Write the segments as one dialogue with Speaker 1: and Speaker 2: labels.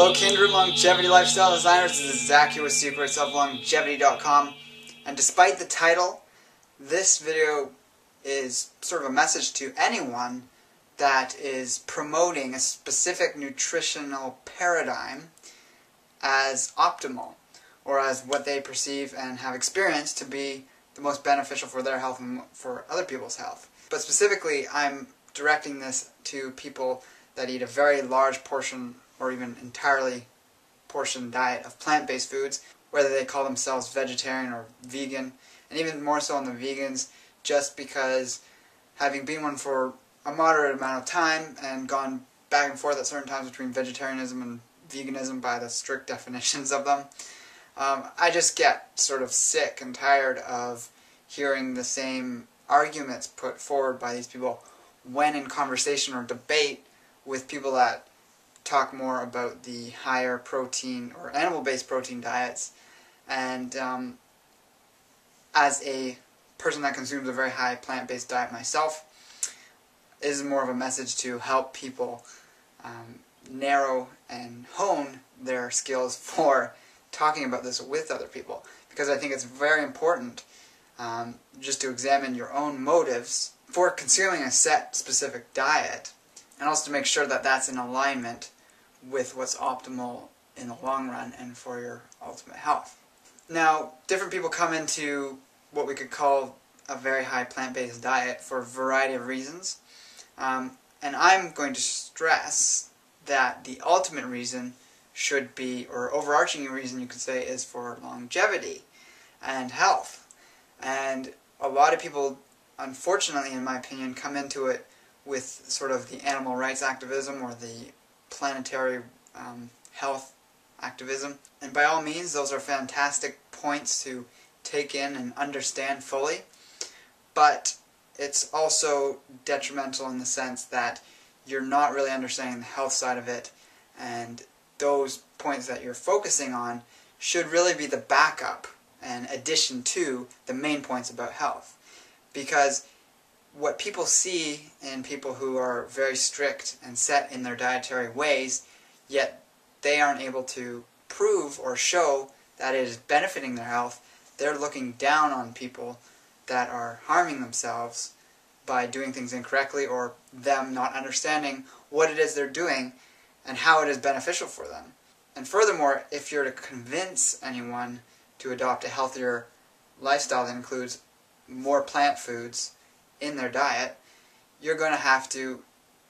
Speaker 1: Hello Kindred Longevity Lifestyle Designers, this is Zach here with secretsoflongevity.com, and despite the title, this video is sort of a message to anyone that is promoting a specific nutritional paradigm as optimal, or as what they perceive and have experienced to be the most beneficial for their health and for other people's health. But specifically, I'm directing this to people that eat a very large portion or even entirely portion diet of plant-based foods, whether they call themselves vegetarian or vegan, and even more so on the vegans, just because having been one for a moderate amount of time and gone back and forth at certain times between vegetarianism and veganism by the strict definitions of them, I just get sort of sick and tired of hearing the same arguments put forward by these people when in conversation or debate with people that talk more about the higher protein or animal-based protein diets. And as a person that consumes a very high plant-based diet myself, is more of a message to help people narrow and hone their skills for talking about this with other people, because I think it's very important just to examine your own motives for consuming a set specific diet, and also to make sure that that's in alignment with what's optimal in the long run and for your ultimate health. Now, different people come into what we could call a very high plant-based diet for a variety of reasons, and I'm going to stress that the ultimate reason should be, or overarching reason you could say, is for longevity and health. And a lot of people, unfortunately in my opinion, come into it with sort of the animal rights activism or the planetary health activism. And by all means, those are fantastic points to take in and understand fully. But it's also detrimental in the sense that you're not really understanding the health side of it, and those points that you're focusing on should really be the backup and addition to the main points about health. Because what people see in people who are very strict and set in their dietary ways, yet they aren't able to prove or show that it is benefiting their health, they're looking down on people that are harming themselves by doing things incorrectly, or them not understanding what it is they're doing and how it is beneficial for them. And furthermore, if you're to convince anyone to adopt a healthier lifestyle that includes more plant foods in their diet, you're going to have to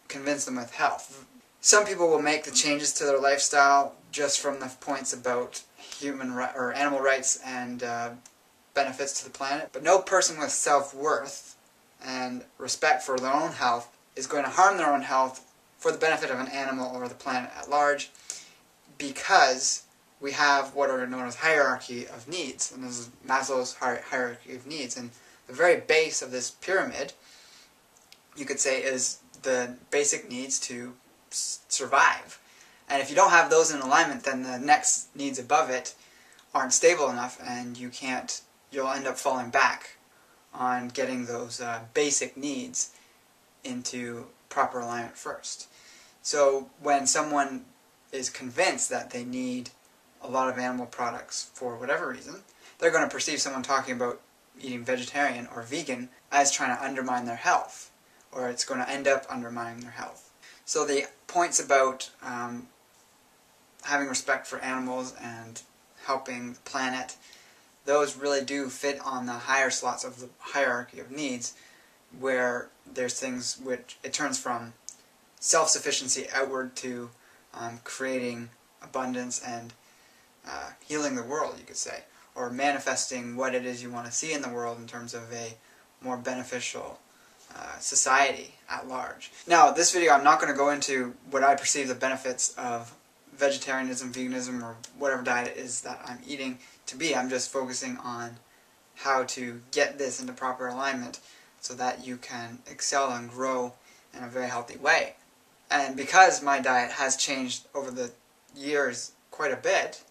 Speaker 1: convince them with health. Some people will make the changes to their lifestyle just from the points about or animal rights and benefits to the planet, but no person with self-worth and respect for their own health is going to harm their own health for the benefit of an animal or the planet at large, because we have what are known as hierarchy of needs, and this is Maslow's hierarchy of needs, and the very base of this pyramid, you could say, is the basic needs to survive. And if you don't have those in alignment, then the next needs above it aren't stable enough, and you'll end up falling back on getting those basic needs into proper alignment first. So when someone is convinced that they need a lot of animal products for whatever reason, they're going to perceive someone talking about eating vegetarian or vegan as trying to undermine their health, or it's going to end up undermining their health. So the points about having respect for animals and helping the planet, those really do fit on the higher slots of the hierarchy of needs, where there's things which it turns from self-sufficiency outward to creating abundance and healing the world, you could say, or manifesting what it is you want to see in the world in terms of a more beneficial society at large. Now, this video I'm not going to go into what I perceive the benefits of vegetarianism, veganism, or whatever diet it is that I'm eating to be. I'm just focusing on how to get this into proper alignment so that you can excel and grow in a very healthy way. And because my diet has changed over the years quite a bit,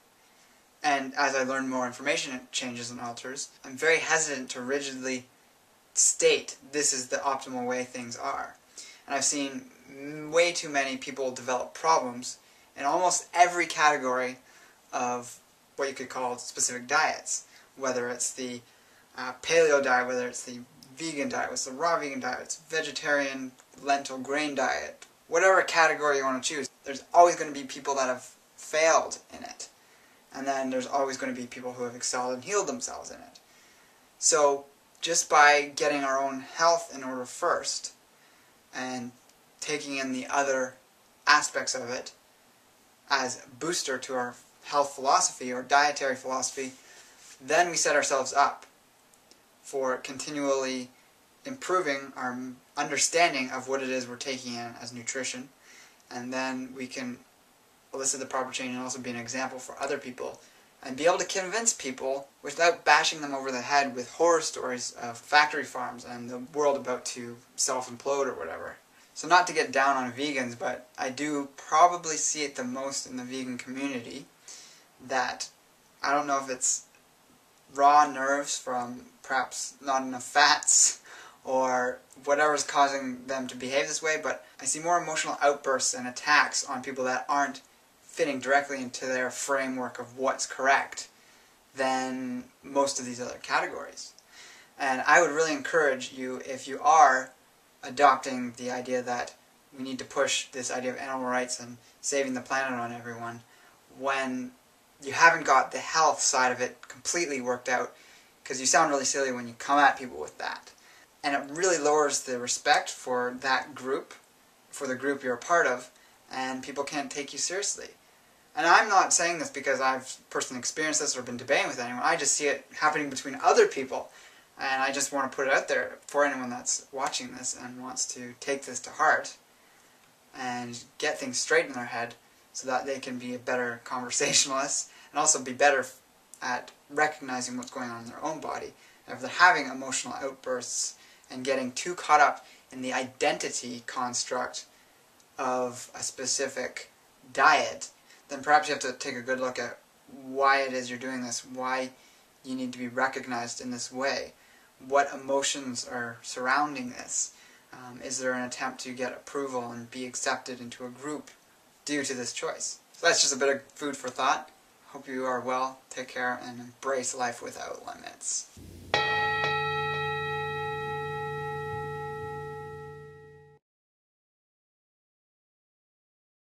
Speaker 1: and as I learn more information it changes and alters, I'm very hesitant to rigidly state this is the optimal way things are. And I've seen way too many people develop problems in almost every category of what you could call specific diets, whether it's the paleo diet, whether it's the vegan diet, what's the raw vegan diet, it's vegetarian, lentil, grain diet, whatever category you want to choose, there's always going to be people that have failed in it. And then there's always going to be people who have excelled and healed themselves in it. So just by getting our own health in order first, and taking in the other aspects of it as a booster to our health philosophy or dietary philosophy, then we set ourselves up for continually improving our understanding of what it is we're taking in as nutrition, and then we can elicit the proper change and also be an example for other people and be able to convince people without bashing them over the head with horror stories of factory farms and the world about to self-implode or whatever. So not to get down on vegans, but I do probably see it the most in the vegan community, that I don't know if it's raw nerves from perhaps not enough fats or whatever's causing them to behave this way, but I see more emotional outbursts and attacks on people that aren't fitting directly into their framework of what's correct than most of these other categories. And I would really encourage you, if you are adopting the idea that we need to push this idea of animal rights and saving the planet on everyone, when you haven't got the health side of it completely worked out, because you sound really silly when you come at people with that. And it really lowers the respect for that group, for the group you're a part of, and people can't take you seriously. And I'm not saying this because I've personally experienced this or been debating with anyone. I just see it happening between other people. And I just want to put it out there for anyone that's watching this and wants to take this to heart and get things straight in their head so that they can be a better conversationalist and also be better at recognizing what's going on in their own body. And if they're having emotional outbursts and getting too caught up in the identity construct of a specific diet, then perhaps you have to take a good look at why it is you're doing this, why you need to be recognized in this way, what emotions are surrounding this. Is there an attempt to get approval and be accepted into a group due to this choice? So that's just a bit of food for thought. Hope you are well, take care, and embrace life without limits.